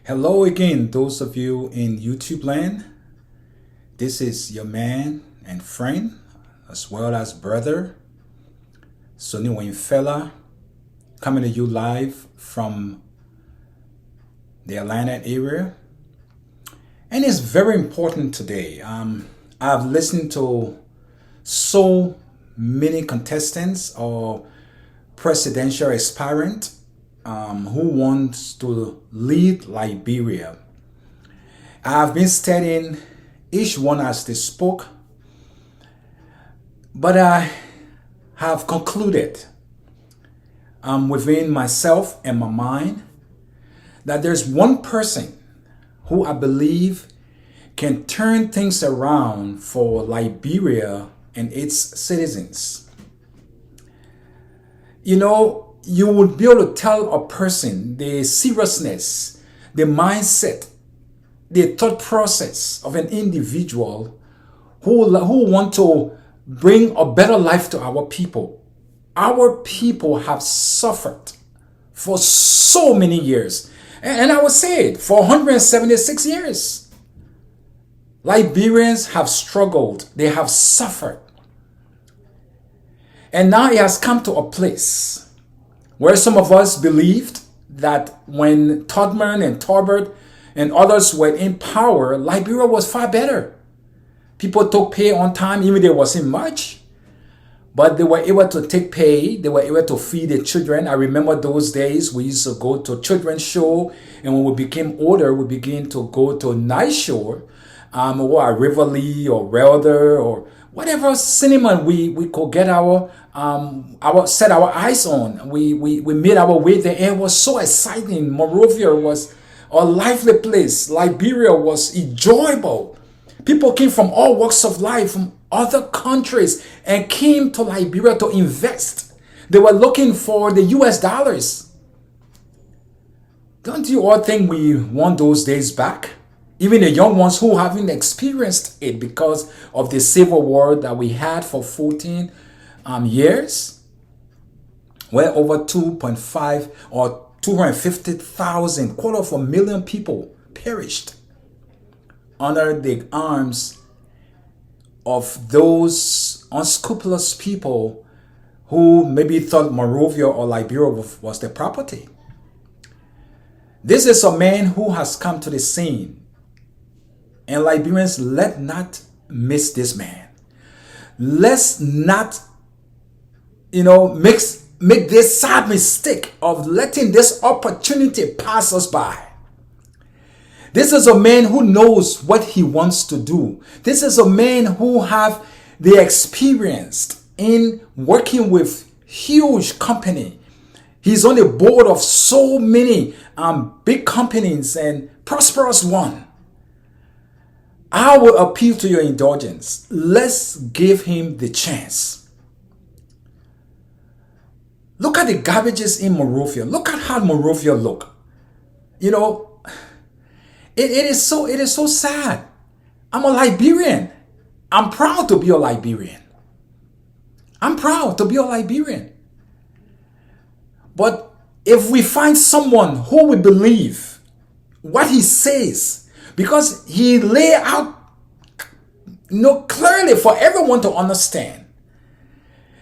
Hello again, those of you in YouTube land. This is your man and friend, as well as brother, Sonny Wayne Fella, coming to you live from the Atlanta area. And it's very important today. I've listened to so many contestants or presidential aspirant who wants to lead Liberia. I've been studying each one as they spoke, but I have concluded within myself and my mind that there's one person who I believe can turn things around for Liberia and its citizens. You would be able to tell a person the seriousness, the mindset, the thought process of an individual who want to bring a better life to our people. Our people have suffered for so many years. And I would say it, for 176 years. Liberians have struggled. They have suffered. And now it has come to a place where some of us believed that when Todman and Torbert and others were in power, Liberia was far better. People took pay on time, even though it wasn't much. But they were able to take pay. They were able to feed the children. I remember those days we used to go to children's show. And when we became older, we began to go to night show, or Rivoli or Relder or whatever cinema we could get set our eyes on. We made our way there. It was so exciting. Monrovia was a lively place. Liberia was enjoyable. People came from all walks of life, from other countries, and came to Liberia to invest. They were looking for the US dollars. Don't you all think we want those days back? Even the young ones who haven't experienced it because of the civil war that we had for 14 years, where over 2.5 or 250,000, quarter of a million people perished under the arms of those unscrupulous people who maybe thought Monrovia or Liberia was their property. This is a man who has come to the scene. And Liberians, let not miss this man. Let's not, make this sad mistake of letting this opportunity pass us by. This is a man who knows what he wants to do. This is a man who have the experience in working with huge company. He's on the board of so many big companies and prosperous one. I will appeal to your indulgence. Let's give him the chance. Look at the garbages in Monrovia. Look at how Monrovia look. It is so sad. I'm a Liberian. I'm proud to be a Liberian. I'm proud to be a Liberian. But if we find someone who will believe what he says, because he lay out clearly for everyone to understand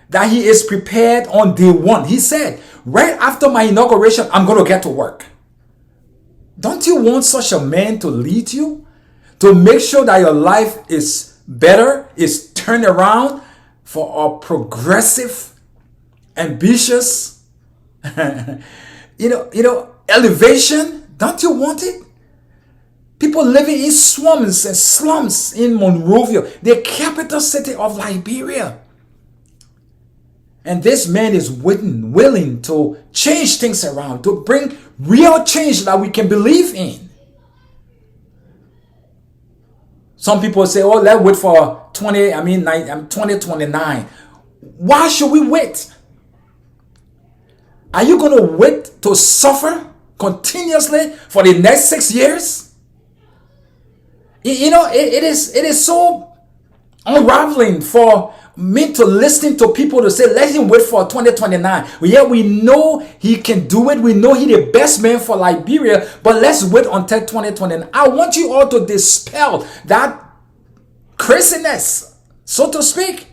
that he is prepared on day one. He said, right after my inauguration, I'm going to get to work. Don't you want such a man to lead you? To make sure that your life is better, is turned around for a progressive, ambitious, elevation? Don't you want it? People living in slums and slums in Monrovia, the capital city of Liberia. And this man is willing to change things around, to bring real change that we can believe in. Some people say, oh, let's wait for 2029. Why should we wait? Are you going to wait to suffer continuously for the next 6 years? It is so unraveling for me to listen to people to say, let him wait for 2029. Yeah, we know he can do it. We know he's the best man for Liberia, but let's wait until 2029. I want you all to dispel that craziness, so to speak.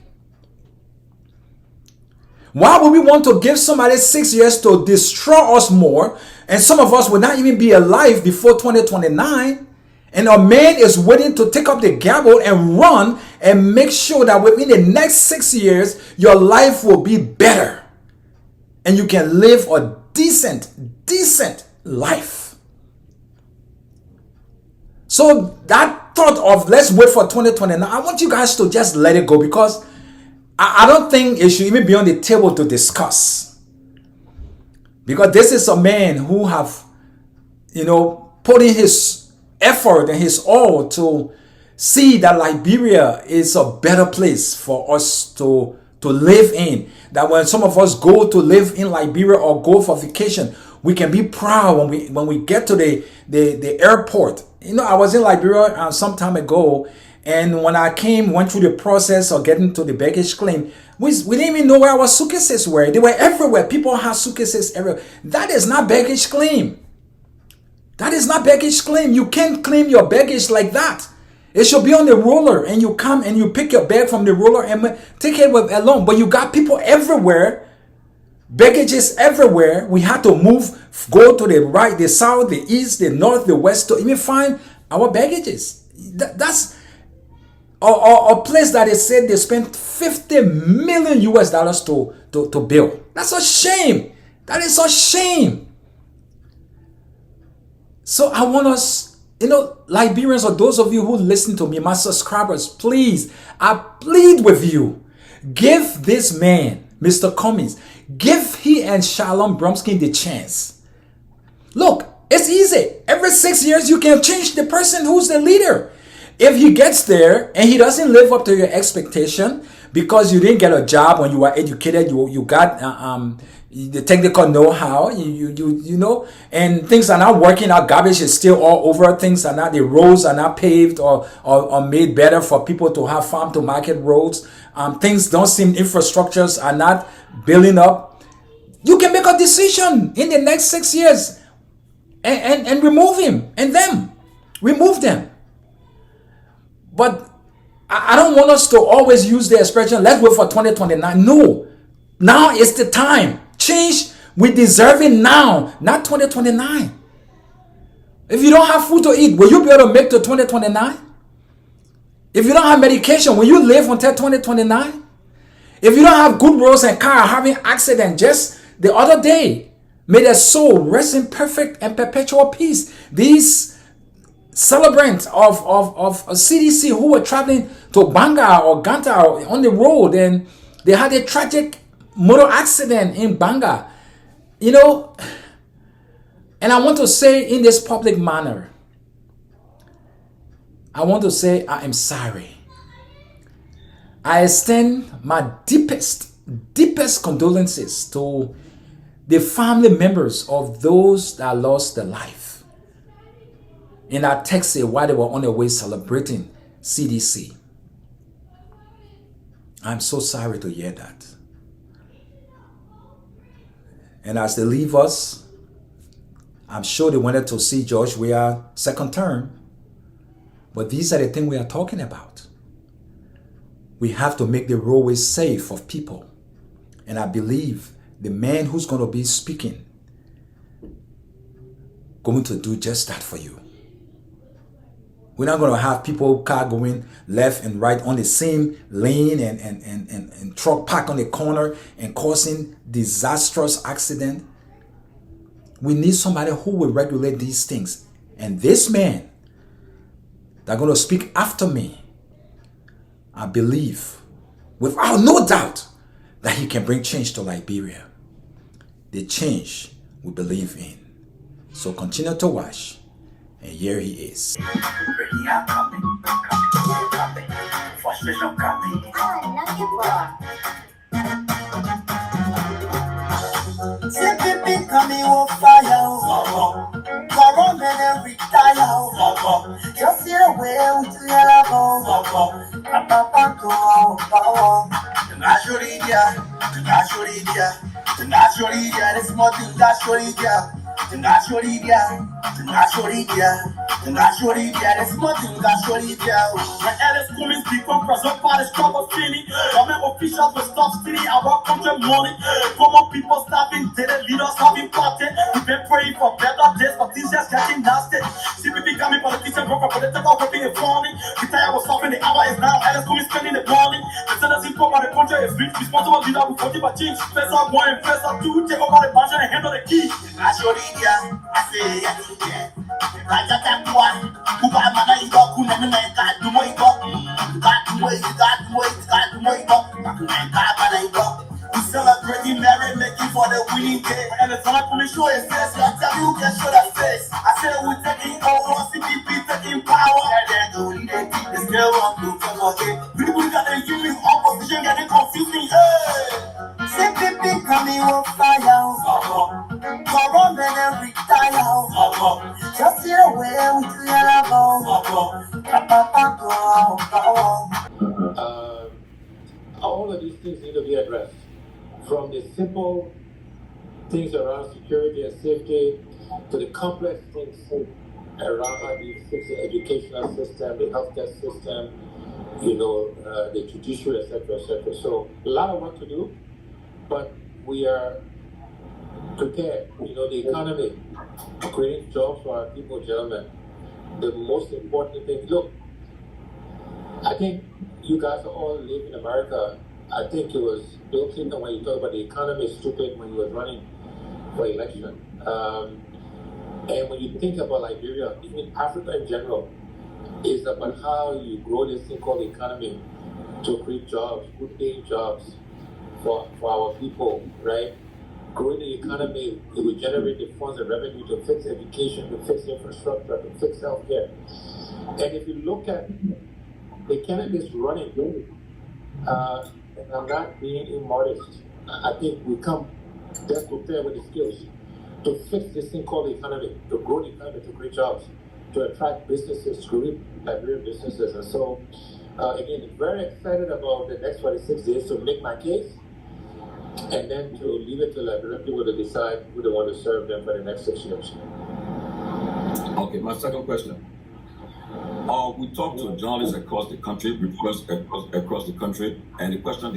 Why would we want to give somebody 6 years to destroy us more, and some of us will not even be alive before 2029? And a man is waiting to take up the gavel and run and make sure that within the next 6 years, your life will be better. And you can live a decent life. So that thought of let's wait for 2029, I want you guys to just let it go, because I don't think it should even be on the table to discuss. Because this is a man who have, put in his effort and his all to see that Liberia is a better place for us to live in. That when some of us go to live in Liberia or go for vacation, we can be proud when we get to the airport. I was in Liberia some time ago, and when I went through the process of getting to the baggage claim, we didn't even know where our suitcases were. They were everywhere. People had suitcases everywhere. That is not baggage claim. That is not baggage claim. You can't claim your baggage like that. It should be on the roller, and you come and you pick your bag from the roller and take it with alone. But you got people everywhere, baggages everywhere. We had to move, go to the right, the south, the east, the north, the west to even find our baggages. That's a place that they said they spent 50 million US dollars to build. That's a shame. That is a shame. So I want us, Liberians, or those of you who listen to me, my subscribers, please, I plead with you, give this man, Mr. Cummings, give he and Shalom Bromsky the chance. Look, it's easy. Every 6 years, you can change the person who's the leader. If he gets there and he doesn't live up to your expectation because you didn't get a job when you were educated, you got the technical know-how, and things are not working out. Garbage is still all over. Things are not, the roads are not paved or made better for people to have farm to market roads. Things don't seem, infrastructures are not building up. You can make a decision in the next 6 years and remove him and them. Remove them. But I don't want us to always use the expression, let's wait for 2029. No. Now is the time. Change, we deserve it now, not 2029. If you don't have food to eat, will you be able to make to 2029? If you don't have medication, will you live until 2029? If you don't have good roads and car having accident just the other day, may their soul rest in perfect and perpetual peace. These celebrants of CDC who were traveling to Banga or Ganta on the road, and they had a tragic motor accident in Banga. And I want to say in this public manner, I want to say I am sorry. I extend my deepest condolences to the family members of those that lost their life in that taxi while they were on their way celebrating CDC. I'm so sorry to hear that. And as they leave us, I'm sure they wanted to see George Weah second term. But these are the things we are talking about. We have to make the roadways safe for people. And I believe the man who's going to be speaking going to do just that for you. We're not going to have people, car going left and right on the same lane and truck parked on the corner and causing disastrous accident. We need somebody who will regulate these things. And this man that's going to speak after me, I believe, without no doubt, that he can bring change to Liberia. The change we believe in. So continue to watch. And here he is. Just Officials will stop stealing our country money. Common people starving, daily leaders having party. We've been praying for better days, but things just getting nasty. CPP coming politician, broker, political, copying and funny. The time was stopping, the hour is now. Alice coming spending the money. The sellers in the country is rich, responsible leader with 40 for change. First up one, first up two, take over the mansion and handle the key. That's your idea. I say, yeah. Rajatak one, Kuba Mana, you got Kunan, got to wake up. Got to wait, got to wait, got to wake up. We celebrating Mary, making for the winning day. And the time for me show his face, I tell you can show that face. I said we're taking over, CPP taking power. And then the only they keep the still on to forget. We got the union opposition getting confusing. Hey! CPP coming on fire. Come on, and retire. Just see the way we do your all of these things need to be addressed. From the simple things around security and safety to the complex things around how we fix the educational system, the healthcare system, the judiciary, etc., etc. So a lot of work to do, but we are prepared. The economy, creating jobs for our people, gentlemen. The most important thing, look, I think you guys all live in America. I think it was Bill Clinton when you talk about the economy is stupid when he was running for election. And when you think about Liberia, even Africa in general, it's about how you grow this thing called the economy to create jobs, good paying jobs for our people, right? Growing the economy, it will generate the funds and revenue to fix education, to fix infrastructure, to fix healthcare. And if you look at the candidates running, and I'm not being immodest, I think we come best prepared with the skills to fix this thing called the economy, to grow the economy, to create jobs, to attract businesses, to create Liberian businesses. And so, again, very excited about the next 46 days to make my case, and then to leave it to Liberian people to decide who they want to serve them for the next 6 years. Okay, my second question. We talked to journalists across the country, across the country, and the question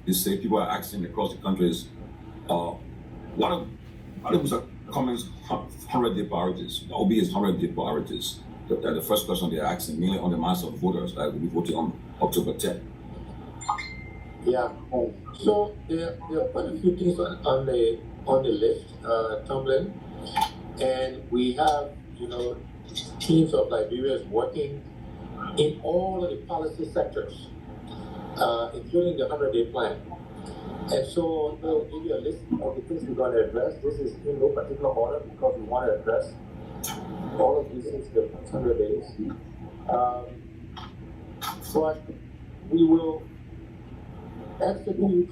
they say people are asking across the country is, what are Mr. Cummings' 100-day priorities? What will be his 100-day priorities? The first question they're asking, mainly on the minds of voters that will be voting on October 10th. Yeah. So there are quite a few things on the list, Tomlin, and we have teams of Liberians working in all of the policy sectors, including the 100-day plan. And so I'll give you a list of the things we're going to address. This is in no particular order because we want to address all of these things in the next 100 days. But we will execute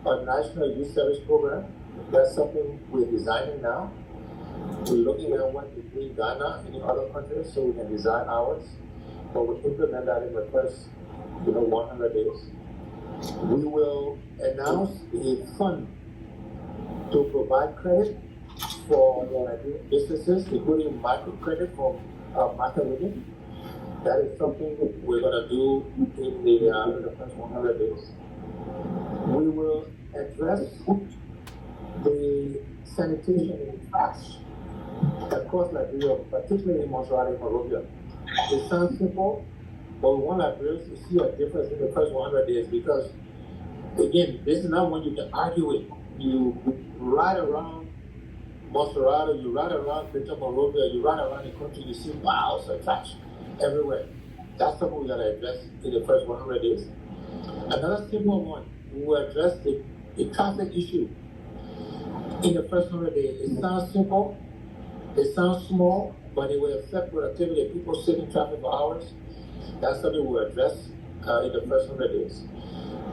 a national youth service program. That's something we're designing now. We're looking at what we do in Ghana and in other countries so we can design ours. But we'll implement that in the first 100 days. We will announce a fund to provide credit for businesses, including microcredit for market women. That is something we're going to do in the first 100 days. We will address the sanitation and trash across Liberia, particularly in Montreal and Monrovia. It sounds simple, but we want Liberians to see a difference in the first 100 days because, again, this is not one you can argue with. You ride around Montserrat, you ride around Greater Monrovia, you ride around the country, you see piles of trash everywhere. That's something we got to address in the first 100 days. Another simple one, we will address the traffic issue in the first 100 days. It sounds simple, it sounds small, but it will affect productivity. People sit in traffic for hours. That's something we'll address in the first 100 days.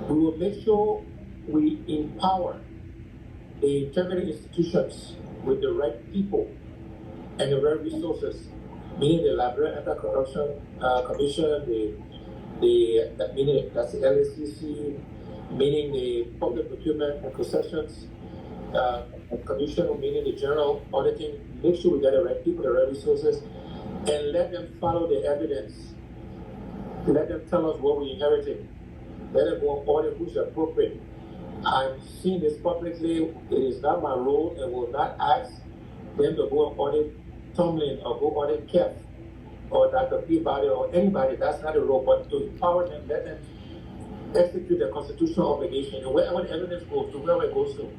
We will make sure we empower the integrity institutions with the right people and the right resources meaning the Liberian Anti-Corruption Commission, meaning that's the LACC, meaning the Public Procurement and Concessions Commission, meaning the General Auditing. Make sure we get the right people, the right resources, and let them follow the evidence. Let them tell us what we inherited. Let them go audit who's appropriate. I'm seeing this publicly. It is not my role, and will not ask them to go and audit Tomlin or go audit Kev or Dr. Peabody or anybody. That's not the role, but to empower them, let them execute their constitutional obligation. And wherever the evidence goes to, wherever it goes to,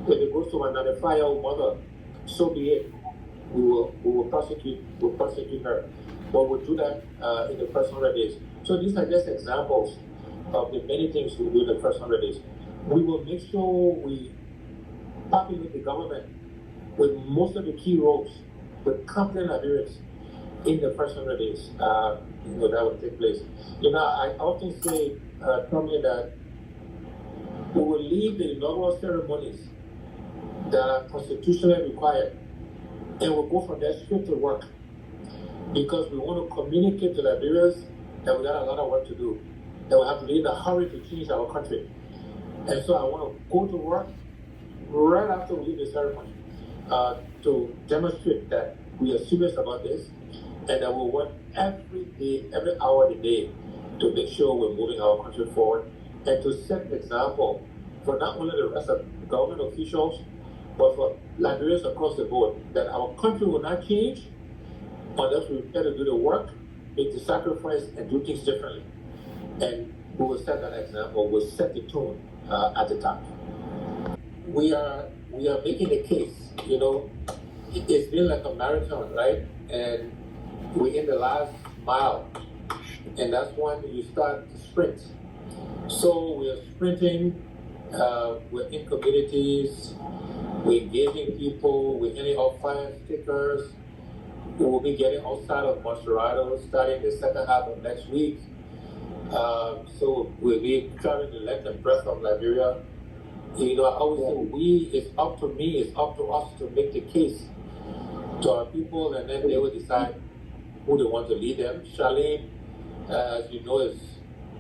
if it goes to another fire or mother, so be it. We will prosecute her. But we'll do that in the first 100 days. So these are just examples of the many things we do in the first 100 days. We will make sure we populate the government with most of the key roles, with competent Liberians in the first 100 days. That will take place. I often say, Tommy, that we will leave the inaugural ceremonies that are constitutionally required, and we'll go from there straight to work, because we want to communicate to Liberians that we got a lot of work to do, that we have to be in a hurry to change our country. And so I want to go to work right after we leave the ceremony to demonstrate that we are serious about this, and that we work every day, every hour of the day, to make sure we're moving our country forward, and to set an example for not only the rest of government officials, but for Liberians across the board, that our country will not change unless we prepare to do the work, make the sacrifice, and do things differently. And we will set that example. We'll set the tone at the top. We are making a case. It's been like a marathon, right? And we're in the last mile, and that's when you start to sprint. So we are sprinting. We're in communities. We're engaging people. We're handing out fire stickers. We will be getting outside of Monterrey starting the second half of next week. So we'll be traveling the length and breadth of Liberia. I always say it's up to me, it's up to us to make the case to our people, and then they will decide who they want to lead them. Charlene, as you know, is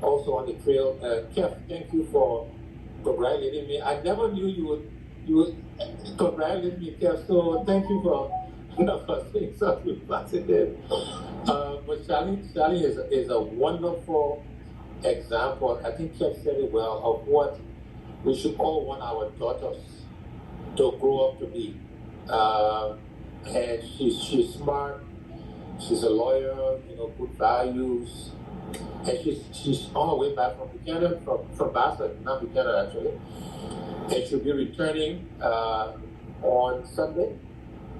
also on the trail. Kev, thank you for congratulating me. I never knew you would congratulate me, Kev, so thank you for saying something positive. But Charlene is a wonderful example. I think Kev said it well, of what we should all want our daughters to grow up to be. And she's smart. She's a lawyer. Good values. And she's on her way back from Buchanan, from Bassett, not Buchanan actually. And she'll be returning on Sunday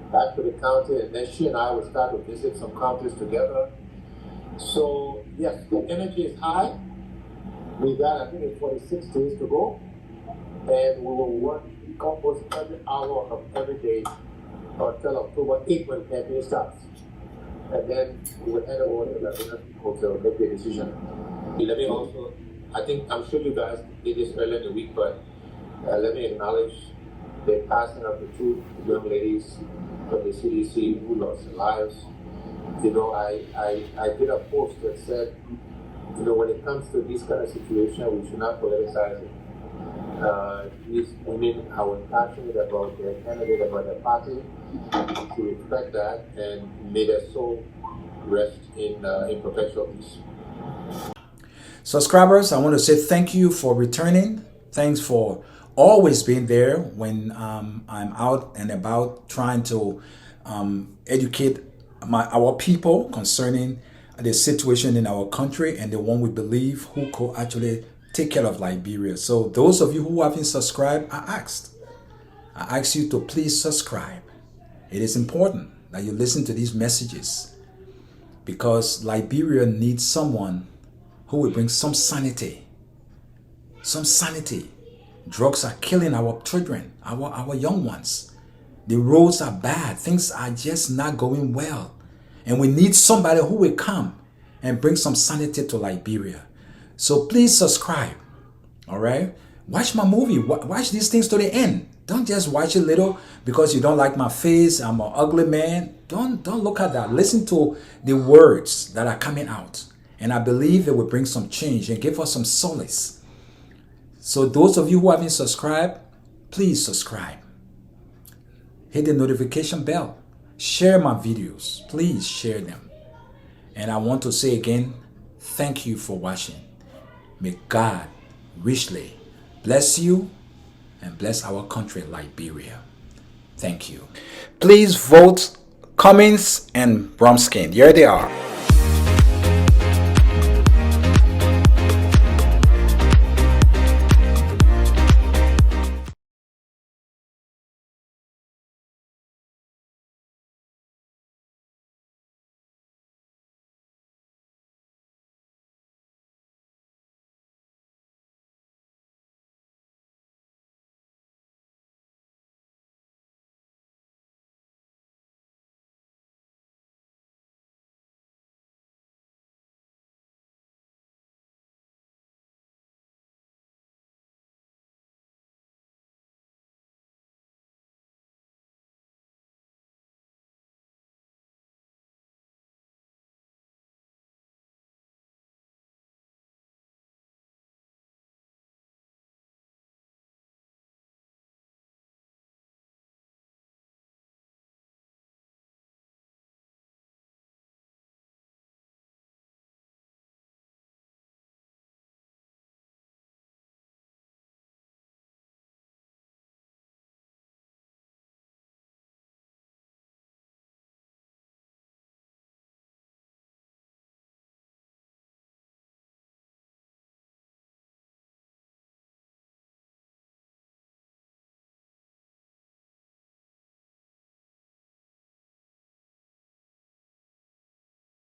back to the county, and then she and I will start to visit some counties together. So yes, the energy is high. We got, I think, it's 46 days to go, and we will work almost every hour of every day until October 8th when campaign starts. And then we will hand over to the Liberian people to make the decision. Let me also, I'm sure you guys did this earlier in the week, but let me acknowledge the passing of the two young ladies from the CDC who lost their lives. I did a post that said, when it comes to this kind of situation, we should not politicize it. These women are passionate about their candidate, about their party, to reflect that, and may their soul rest in perpetual peace. Subscribers, I want to say thank you for returning. Thanks for always being there when I'm out and about trying to educate our people concerning the situation in our country and the one we believe who could actually take care of Liberia. So those of you who haven't subscribed, I ask you to please subscribe. It is important that you listen to these messages, because Liberia needs someone who will bring some sanity. Some sanity. Drugs are killing our children, our young ones. The roads are bad. Things are just not going well. And we need somebody who will come and bring some sanity to Liberia. So please subscribe. All right? Watch my movie. Watch these things to the end. Don't just watch it little because you don't like my face. I'm an ugly man. Don't look at that. Listen to the words that are coming out. And I believe it will bring some change and give us some solace. So those of you who haven't subscribed, please subscribe. Hit the notification bell. Share my videos. Please share them. And I want to say again, thank you for watching. May God richly bless you and bless our country, Liberia. Thank you. Please vote Cummings and Bromskin. Here they are.